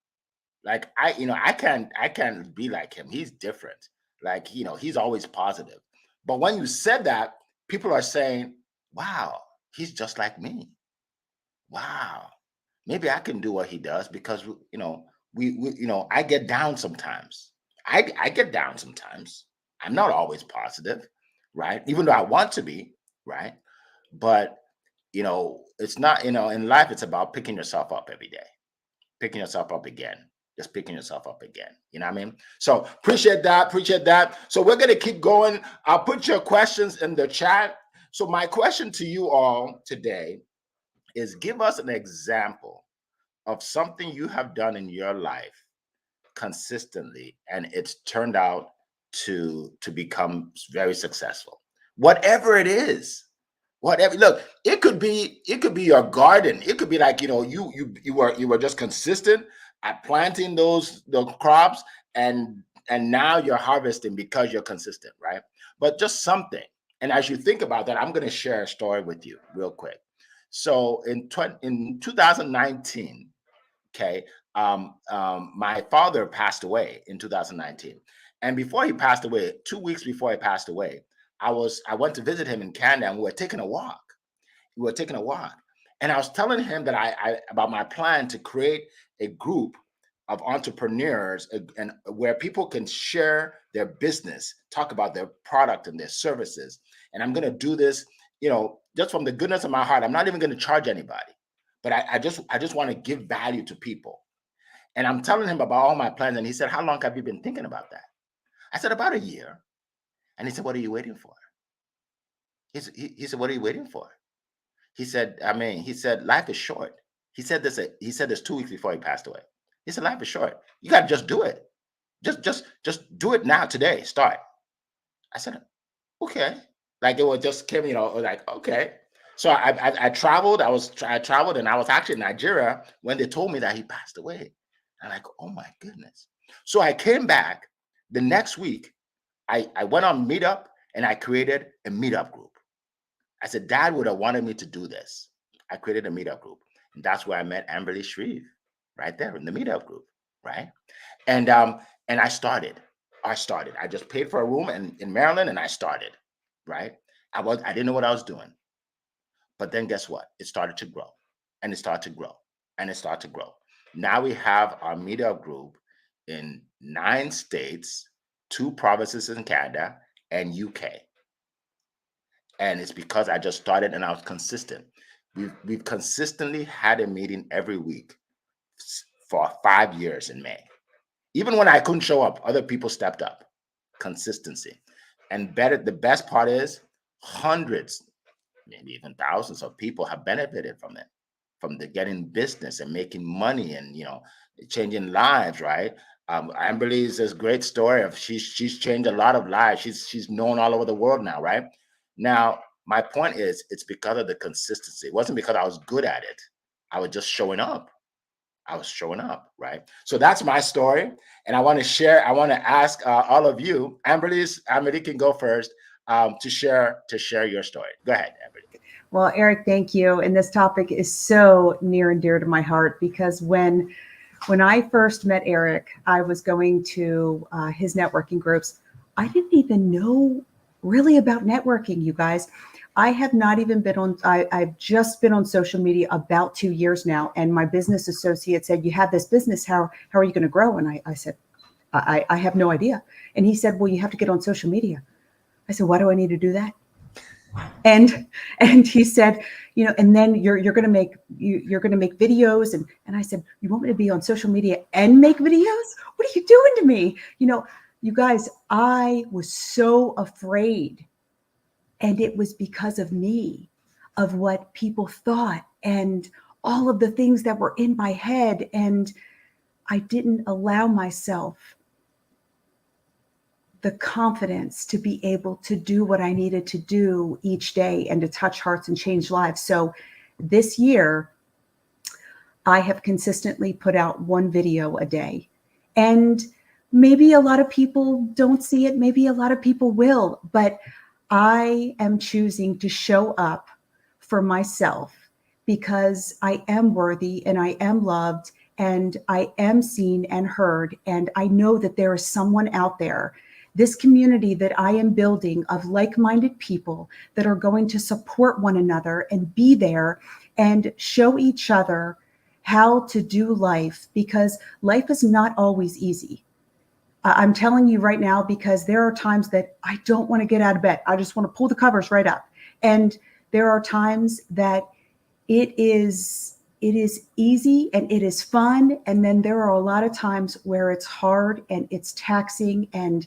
Like I can't be like him. He's different. Like, he's always positive. But when you said that, people are saying, wow, he's just like me. Wow. Maybe I can do what he does because I get down sometimes. I get down sometimes. I'm not always positive, right? Even though I want to be, right? But it's not, in life it's about picking yourself up every day, picking yourself up again, just picking yourself up again. You know what I mean? So appreciate that. Appreciate that. So we're going to keep going. I'll put your questions in the chat. So my question to you all today is, give us an example of something you have done in your life consistently and it's turned out to become very successful. Whatever it is, whatever. Look, it could be your garden. It could be like, you were just consistent at planting those crops, and now you're harvesting because you're consistent, right? But just something. And as you think about that, I'm going to share a story with you real quick. So in 2019, okay, my father passed away in 2019, and before he passed away, 2 weeks before he passed away, I went to visit him in Canada, and we were taking a walk. And I was telling him that I about my plan to create a group of entrepreneurs, and where people can share their business, talk about their product and their services. And I'm going to do this, just from the goodness of my heart. I'm not even going to charge anybody, but I just want to give value to people. And I'm telling him about all my plans. And he said, how long have you been thinking about that? I said, about a year. And he said, what are you waiting for? He said, what are you waiting for? He said, I mean, he said, life is short. He said this 2 weeks before he passed away. He said, life is short. You got to just do it. Just do it now, today. Start. I said, okay. Like it was just came, like, okay. So I traveled. I traveled, and I was actually in Nigeria when they told me that he passed away. I'm like, oh my goodness. So I came back the next week. I went on Meetup and I created a Meetup group. I said, Dad would have wanted me to do this. I created a Meetup group, and that's where I met Amberly Shreve, right there in the Meetup group, right? And I started. I just paid for a room in Maryland, and I started, right? I didn't know what I was doing, but then guess what? It started to grow, and it started to grow, and it started to grow. Now we have our Meetup group in 9 states, 2 provinces in Canada, and UK. And it's because I just started and I was consistent. We've consistently had a meeting every week for 5 years in May. Even when I couldn't show up, other people stepped up. Consistency. And the best part is hundreds, maybe even thousands of people have benefited from it, from the getting business and making money and changing lives, right? Amberly is this great story of she's changed a lot of lives. She's known all over the world now, right? Now, my point is it's because of the consistency. It wasn't because I was good at it. I was just showing up. I was showing up, right? So that's my story, and I want to ask all of you. Amberly can go first to share your story. Go ahead, Amberly. Well, Eric, thank you. And this topic is so near and dear to my heart because when I first met Eric, I was going to his networking groups. I didn't even know really about networking, you guys. I have not even been on, I've just been on social media about 2 years now. And my business associate said, you have this business, how are you going to grow? And I said, I have no idea. And he said, well, you have to get on social media. I said, why do I need to do that? And he said, and then you're going to make videos. And I said, you want me to be on social media and make videos? What are you doing to me? You guys, I was so afraid. And it was because of me, of what people thought and all of the things that were in my head. And I didn't allow myself the confidence to be able to do what I needed to do each day and to touch hearts and change lives. So this year, I have consistently put out 1 video a day. And maybe a lot of people don't see it. Maybe a lot of people will, but I am choosing to show up for myself because I am worthy and I am loved and I am seen and heard. And I know that there is someone out there, this community that I am building of like-minded people that are going to support one another and be there and show each other how to do life, because life is not always easy. I'm telling you right now, because there are times that I don't want to get out of bed. I just want to pull the covers right up. And there are times that it is easy and it is fun. And then there are a lot of times where it's hard and it's taxing. And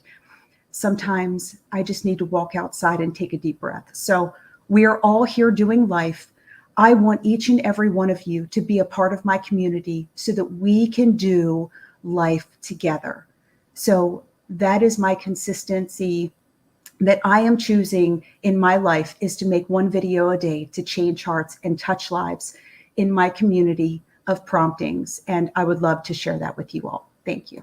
sometimes I just need to walk outside and take a deep breath. So we are all here doing life. I want each and every one of you to be a part of my community so that we can do life together. So that is my consistency that I am choosing in my life, is to make 1 video a day to change hearts and touch lives in my community of promptings. And I would love to share that with you all. Thank you.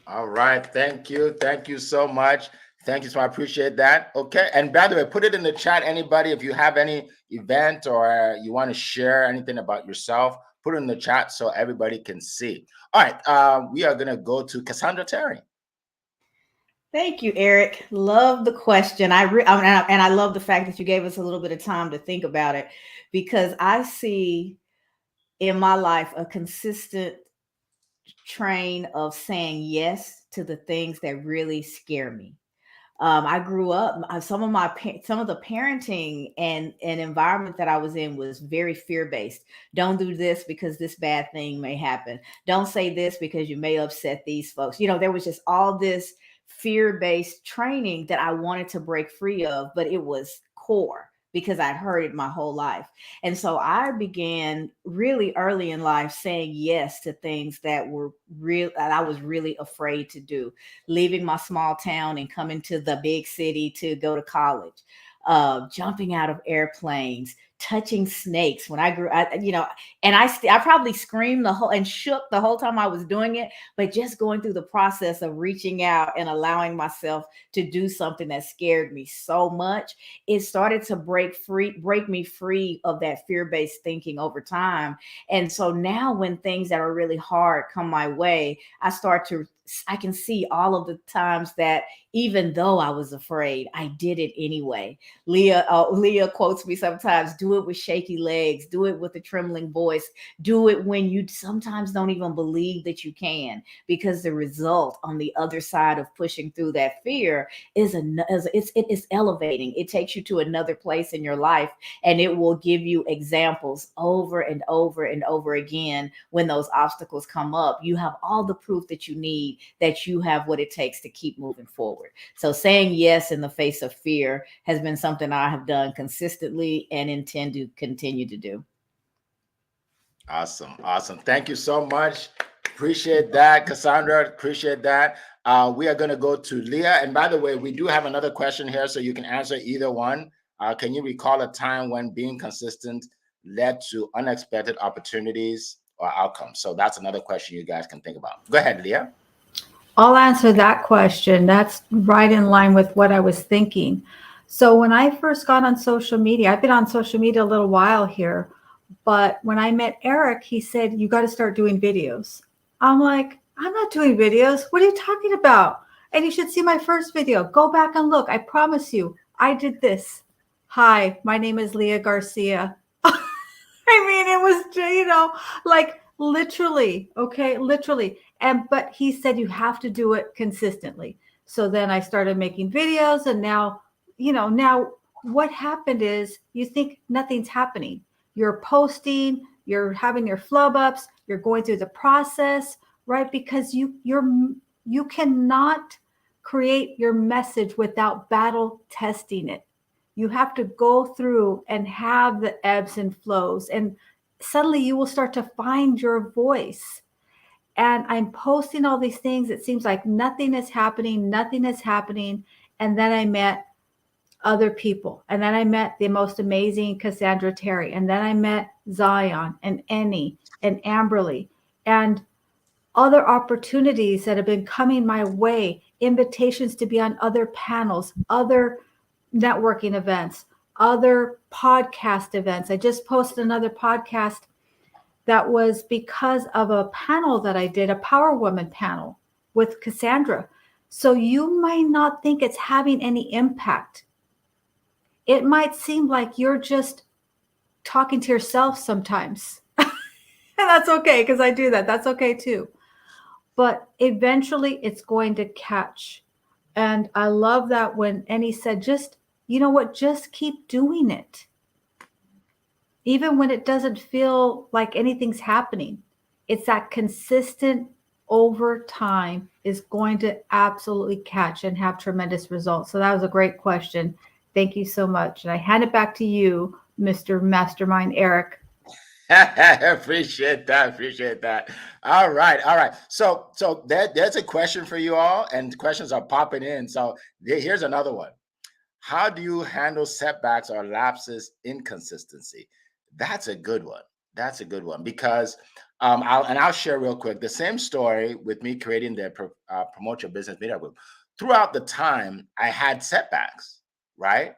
All right. Thank you. Thank you so much. Thank you. So I appreciate that. Okay. And by the way, put it in the chat. Anybody, if you have any event or you want to share anything about yourself, put it in the chat so everybody can see. All right. We are going to go to Cassandra Terry. Thank you, Eric. Love the question. And I love the fact that you gave us a little bit of time to think about it, because I see in my life a consistent train of saying yes to the things that really scare me. I grew up, some of the parenting and environment that I was in was very fear based. Don't do this because this bad thing may happen. Don't say this because you may upset these folks. There was just all this fear based training that I wanted to break free of, but it was core. because I'd heard it my whole life. And so I began really early in life saying yes to things that were real, that I was really afraid to do. Leaving my small town and coming to the big city to go to college, jumping out of airplanes, touching snakes. When I grew, and I probably screamed the whole and shook the whole time I was doing it, but just going through the process of reaching out and allowing myself to do something that scared me so much, it started to break me free of that fear-based thinking over time. And so now when things that are really hard come my way, I can see all of the times that even though I was afraid, I did it anyway. Leah quotes me sometimes: do it with shaky legs, do it with a trembling voice, do it when you sometimes don't even believe that you can, because the result on the other side of pushing through that fear it is elevating. It takes you to another place in your life, and it will give you examples over and over and over again. When those obstacles come up, you have all the proof that you need, that you have what it takes to keep moving forward. So saying yes in the face of fear has been something I have done consistently and intend to continue to do. Awesome. Awesome. Thank you so much. Appreciate that, Cassandra. Appreciate that. We are going to go to Leah. And by the way, we do have another question here, so you can answer either one. Can you recall a time when being consistent led to unexpected opportunities or outcomes? So that's another question you guys can think about. Go ahead, Leah. I'll answer that question. That's right in line with what I was thinking. So when I first got on social media, I've been on social media a little while here, but when I met Eric, he said, you got to start doing videos. I'm like, I'm not doing videos. What are you talking about? And you should see my first video. Go back and look. I promise you, I did this. Hi, my name is Leah Garcia. I mean, it was, like literally, okay, literally. But he said you have to do it consistently. So then I started making videos, and now what happened is you think nothing's happening. You're posting, you're having your flub ups, you're going through the process, right? Because you cannot create your message without battle testing it. You have to go through and have the ebbs and flows, and suddenly you will start to find your voice. And I'm posting all these things. It seems like nothing is happening, nothing is happening. And then I met other people. And then I met the most amazing Cassandra Terry. And then I met Zion and Ennie and Amberly and other opportunities that have been coming my way, invitations to be on other panels, other networking events, other podcast events. I just posted another podcast that was because of a panel that I did, a Power Woman panel with Cassandra. So you might not think it's having any impact. It might seem like you're just talking to yourself sometimes. And that's okay, because I do that. That's okay too. But eventually it's going to catch. And I love that when Annie said, just, you know what, just keep doing it. Even when it doesn't feel like anything's happening, it's that consistent over time is going to absolutely catch and have tremendous results. So that was a great question. Thank you so much. And I hand it back to you, Mr. Mastermind Eric. Appreciate that. Appreciate that. All right. All right. So there's a question for you all, and questions are popping in. So here's another one. How do you handle setbacks or lapses in consistency? That's a good one. That's a good one because I'll share real quick the same story with me creating the Promote Your Business Meetup Group. Throughout the time, I had setbacks, right?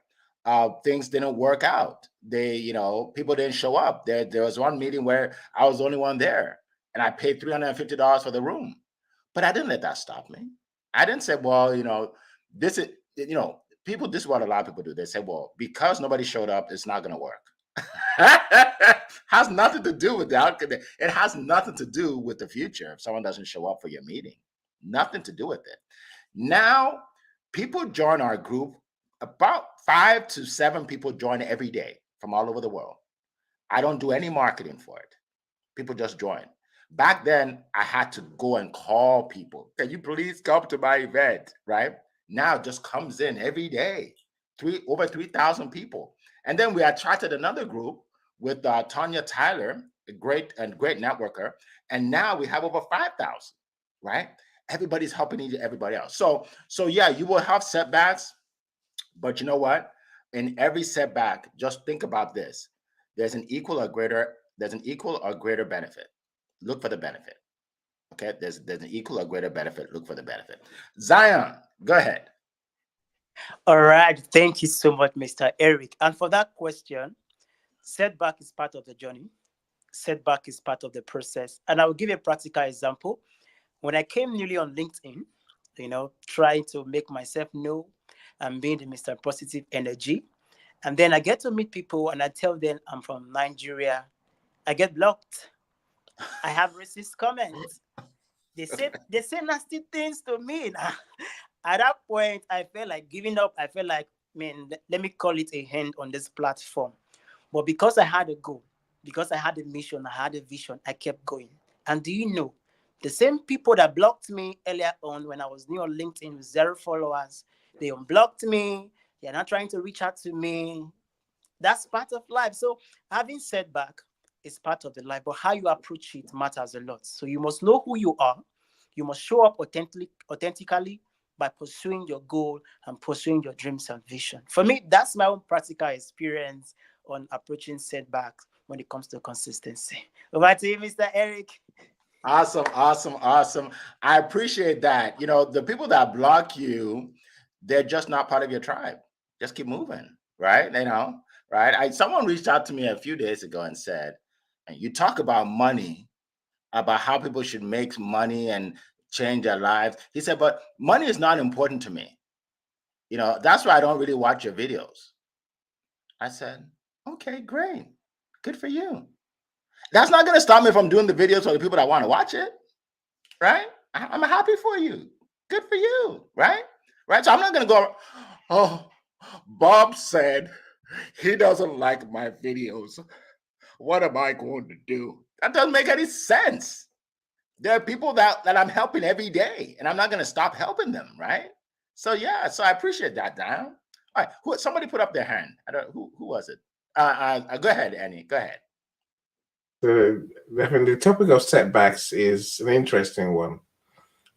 Things didn't work out. People didn't show up. There was one meeting where I was the only one there, and I paid $350 for the room. But I didn't let that stop me. I didn't say, well, this is, people, this is what a lot of people do. They say, well, because nobody showed up, it's not going to work. Has nothing to do with the outcome. It has nothing to do with the future if someone doesn't show up for your meeting. Nothing to do with it. Now, people join our group. About 5 to 7 people join every day from all over the world. I don't do any marketing for it. People just join. Back then, I had to go and call people. Can you please come to my event? Right now, it just comes in every day. Over 3,000 people. And then we attracted another group with Tanya Tyler, a great networker. And now we have over 5,000, right? Everybody's helping everybody else. So yeah, you will have setbacks, but you know what? In every setback, just think about this. There's an equal or greater benefit. Look for the benefit. Okay, there's an equal or greater benefit. Look for the benefit. Zion, go ahead. All right. Thank you so much, Mr. Eric. And for that question, setback is part of the journey. Setback is part of the process. And I will give a practical example. When I came newly on LinkedIn, trying to make myself know and being the Mr. Positive Energy. And then I get to meet people and I tell them I'm from Nigeria. I get blocked. I have racist comments. They say nasty things to me. At that point, I felt like giving up. I felt like, man, let me call it a hand on this platform. But because I had a goal, because I had a mission, I had a vision, I kept going. And do you know, the same people that blocked me earlier on when I was new on LinkedIn with 0 followers, they unblocked me. They're not trying to reach out to me. That's part of life. So having setback is part of the life, but how you approach it matters a lot. So you must know who you are. You must show up authentically by pursuing your goal and pursuing your dreams and vision. For me, that's my own practical experience on approaching setbacks when it comes to consistency. Over to you, Mr. Eric. Awesome, awesome, awesome. I appreciate that. You know, the people that block you, they're just not part of your tribe. Just keep moving, right? Right? Someone reached out to me a few days ago and said, and you talk about money, about how people should make money and change their lives. He said, but money is not important to me. That's why I don't really watch your videos. I said, okay, great. Good for you. That's not going to stop me from doing the videos for the people that want to watch it, right? I'm happy for you. Good for you, right? Right. So I'm not going to go, oh, Bob said he doesn't like my videos. What am I going to do? That doesn't make any sense. There are people that I'm helping every day, and I'm not going to stop helping them, right? So yeah, so I appreciate that, Dan. All right, somebody put up their hand. I don't who was it? Go ahead, Annie. Go ahead. The topic of setbacks is an interesting one.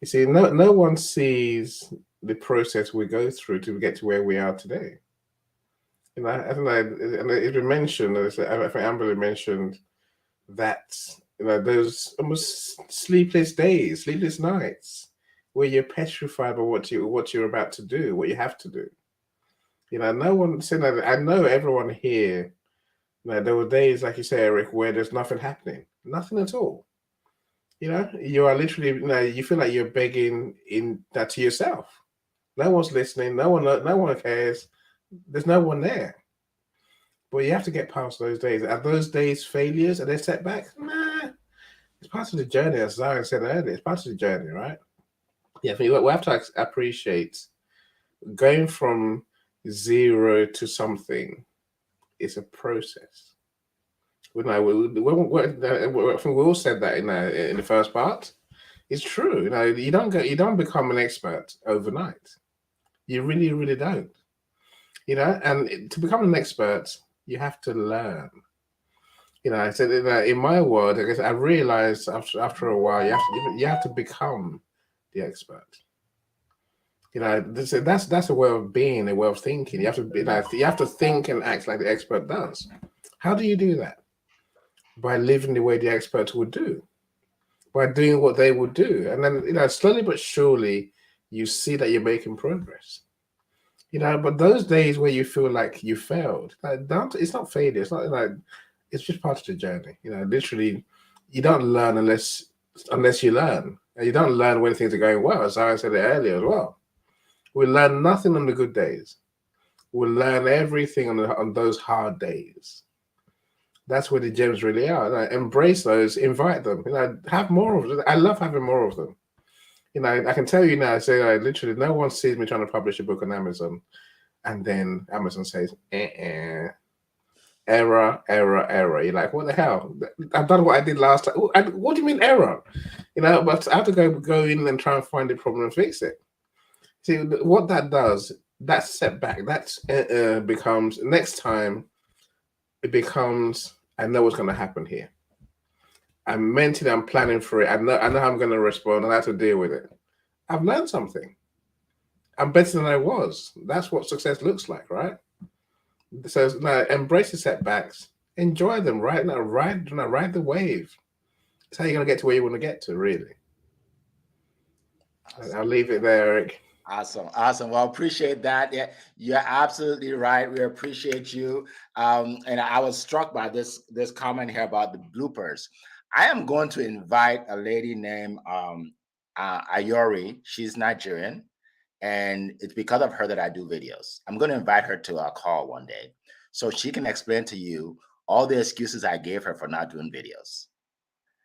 You see, no one sees the process we go through to get to where we are today. I don't know, and it mentioned, I think Amberly mentioned that those almost sleepless days, sleepless nights, where you're petrified by what you're about to do, what you have to do. No one said that. I know everyone here. There were days, like you say, Eric, where there's nothing happening, nothing at all. You are literally, you feel like you're begging in that to yourself. No one's listening. No one cares. There's no one there. But you have to get past those days. Are those days failures? Are they setbacks? Nah. It's part of the journey, as Zion said earlier. It's part of the journey, right? Yeah, I think we have to appreciate going from zero to something is a process. I think we all said that in the first part. It's true. You don't become an expert overnight. You really, really don't. And to become an expert, you have to learn. I said in my world, I guess I realized after a while, you have to become the expert. That's a way of being, a way of thinking. You have to think and act like the expert does. How do you do that? By living the way the experts would do, by doing what they would do, and then slowly but surely, you see that you're making progress. But those days where you feel like you failed, it's not failure. It's not it's just part of the journey. Literally, you don't learn unless you learn, and you don't learn when things are going well. As I said it earlier as well, we learn nothing on the good days. We learn everything on those hard days. That's where the gems really are. Embrace those, invite them. Have more of them. I love having more of them. I can tell you now, I say literally no one sees me trying to publish a book on Amazon, and then Amazon says, error, error, error. You're like, what the hell? I've done what I did last time. What do you mean error? But I have to go in and try and find the problem and fix it. See, what that does, that setback, that becomes next time it becomes, I know what's going to happen here. I'm mentally, I'm planning for it. I know how I'm going to respond and how to deal with it. I've learned something. I'm better than I was. That's what success looks like, right? So now embrace the setbacks, enjoy them, right? Now, ride the wave. That's how you're going to get to where you want to get to, really. Awesome. I'll leave it there, Eric. Awesome, awesome. Well, appreciate that. Yeah, you're absolutely right. We appreciate you. And I was struck by this comment here about the bloopers. I am going to invite a lady named Ayori. She's Nigerian, and it's because of her that I do videos. I'm going to invite her to our call one day, so she can explain to you all the excuses I gave her for not doing videos.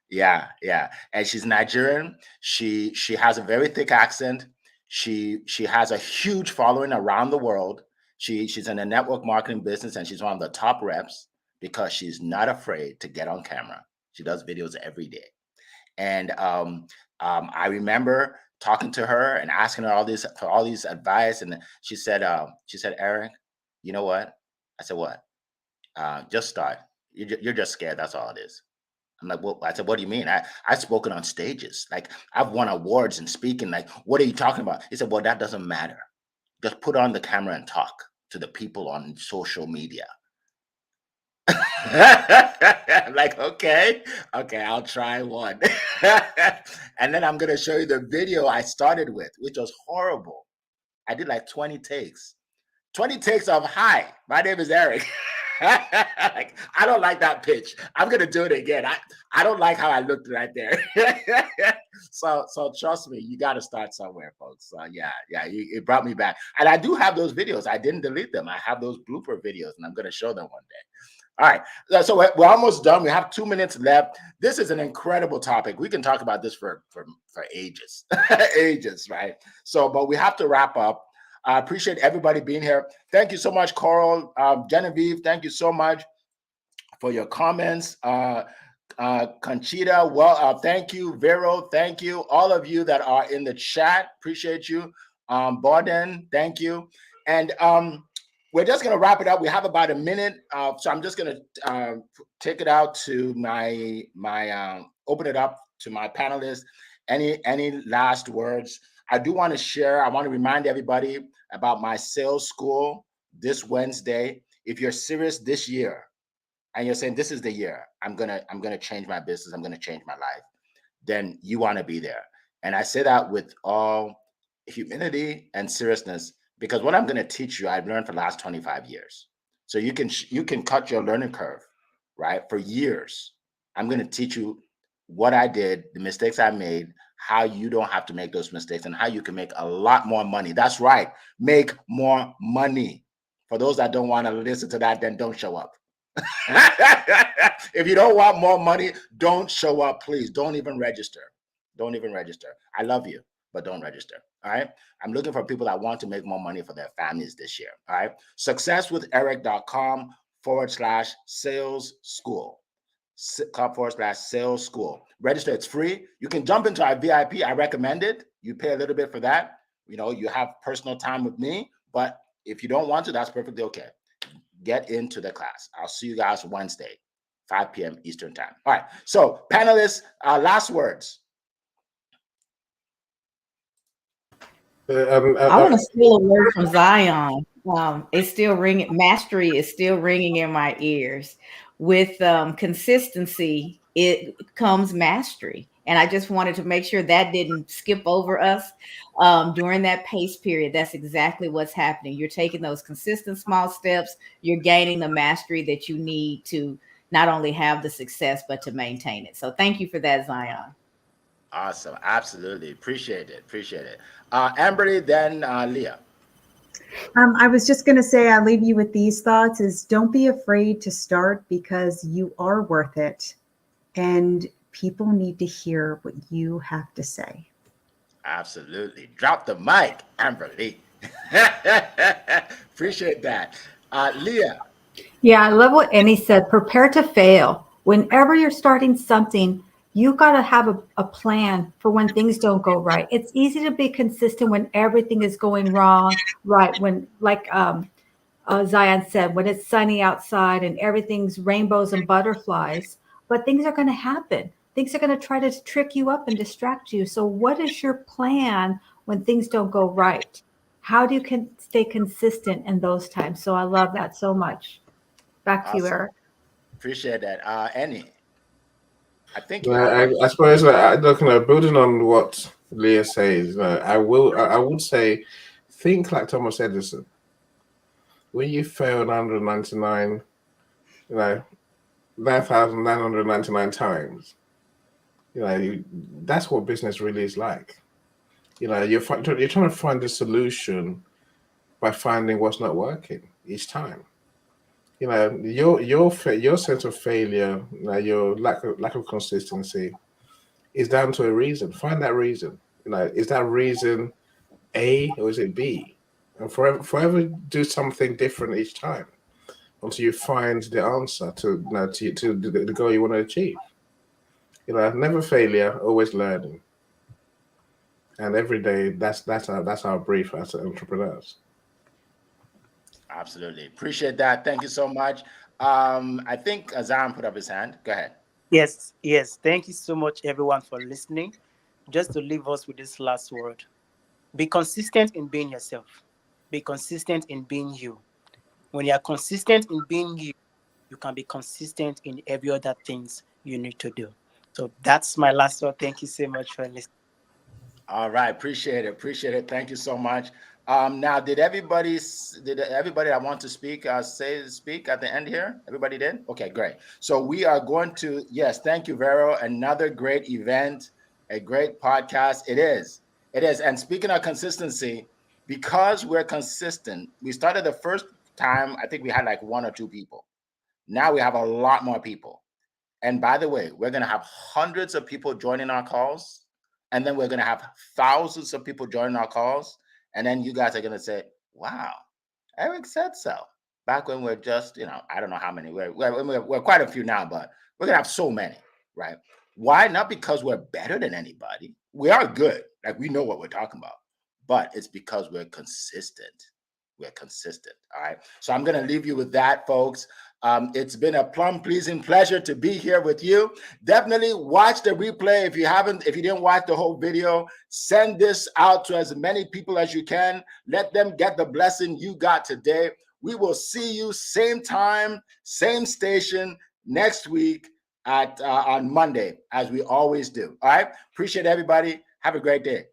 Yeah, yeah. And she's Nigerian. She has a very thick accent. She has a huge following around the world. She's in the network marketing business, and she's one of the top reps because she's not afraid to get on camera. She does videos every day. And I remember talking to her and asking her all these advice, and she said, Eric, you know what? I said, what? Just start. You're just scared. That's all it is. I'm like, well, I said, what do you mean? I've spoken on stages. Like, I've won awards and speaking. Like, what are you talking about? He said, well, that doesn't matter. Just put on the camera and talk to the people on social media. I'm like, okay, I'll try one. And then I'm going to show you the video I started with, which was horrible. I did like 20 takes. 20 takes of hi, my name is Eric. Like, I don't like that pitch. I'm gonna do it again. I don't like how I looked right there. So trust me, you got to start somewhere, folks. Yeah, it brought me back, and I do have those videos. I didn't delete them. I have those blooper videos, and I'm gonna show them one day. All right, so we're almost done. We have 2 minutes left. This is an incredible topic. We can talk about this for ages, ages, right? So, but we have to wrap up. I appreciate everybody being here. Thank you so much, Coral, Genevieve. Thank you so much for your comments. Conchita, well, thank you. Vero, thank you. All of you that are in the chat, appreciate you. Borden, thank you. And we're just going to wrap it up. We have about a minute, so I'm just going to take it out to my open it up to my panelists. Any last words? I do want to share. I want to remind everybody about my sales school this Wednesday. If you're serious this year and you're saying this is the year I'm gonna change my business, I'm gonna change my life, then you want to be there. And I say that with all humility and seriousness, because what I'm going to teach you, I've learned for the last 25 years. So you can cut your learning curve, right? For years, I'm going to teach you what I did, the mistakes I made, how you don't have to make those mistakes, and how you can make a lot more money. That's right, make more money. For those that don't want to listen to that, then don't show up. If you don't want more money, don't show up, please. Don't even register. Don't even register. I love you, but don't register. All right. I'm looking for people that want to make more money for their families this year. All right. Successwitheric.com/sales school. /sales school. Register. It's free. You can jump into our VIP. I recommend it. You pay a little bit for that. You know, you have personal time with me, but if you don't want to, that's perfectly okay. Get into the class. I'll see you guys Wednesday, 5 p.m. Eastern time. All right. So panelists, last words. I want to steal a word from Zion. It's still ringing. Mastery is still ringing in my ears. With consistency, it comes mastery. And I just wanted to make sure that didn't skip over us during that pace period. That's exactly what's happening. You're taking those consistent small steps. You're gaining the mastery that you need to not only have the success, but to maintain it. So thank you for that, Zion. Awesome. Absolutely. Appreciate it. Amberly, then Leah. I was just going to say, I'll leave you with these thoughts is don't be afraid to start because you are worth it. And people need to hear what you have to say. Absolutely. Drop the mic, Amberly. Appreciate that. Leah. Yeah, I love what Annie said. Prepare to fail. Whenever you're starting something, you got to have a plan for when things don't go right. It's easy to be consistent when everything is going wrong, right? When, like Zion said, when it's sunny outside and everything's rainbows and butterflies, but things are going to happen. Things are going to try to trick you up and distract you. So, what is your plan when things don't go right? How do you stay consistent in those times? So, I love that so much. Back to you, Awesome. Eric. Appreciate that. Annie, I think you Well, have a I suppose looking at building on what Leah says, I would say, think like Thomas Edison. When you failed 199, 9,999 times, that's what business really is like. You're trying to find a solution by finding what's not working each time. Your sense of failure, your lack of consistency is down to a reason. Find that reason. Is that reason A or is it B? And forever do something different each time until you find the answer to the goal you want to achieve. Never failure, always learning. And every day, that's our brief as entrepreneurs. absolutely appreciate that. Thank you so much. I think Azam put up his hand. Go ahead. Yes, yes. Thank you so much, everyone, for listening. Just to leave us with this last word: be consistent in being yourself, be consistent in being you. When you are consistent in being you, you can be consistent in every other things you need to do. So that's my last word. Thank you so much for listening. All right, appreciate it. Appreciate it. Thank you so much. Now, did everybody I want to speak speak at the end here? Everybody did? Okay, great. So we are going to, yes, thank you, Vero. Another great event, a great podcast. It is. It is. And speaking of consistency, because we're consistent, we started the first time, I think we had like one or two people. Now we have a lot more people. And by the way, we're going to have hundreds of people joining our calls. And then we're going to have thousands of people joining our calls. And then you guys are going to say, wow, Eric said so. Back when we're just, I don't know how many. We're quite a few now, but we're going to have so many, right? Why? Not because we're better than anybody. We are good. Like we know what we're talking about. But it's because we're consistent. We're consistent. All right. So I'm going to leave you with that, folks. It's been a plum pleasing pleasure to be here with you. Definitely watch the replay if you didn't watch the whole video. Send this out to as many people as you can. Let them get the blessing you got today. We will see you same time, same station next week on Monday, as we always do. All right. Appreciate everybody. Have a great day.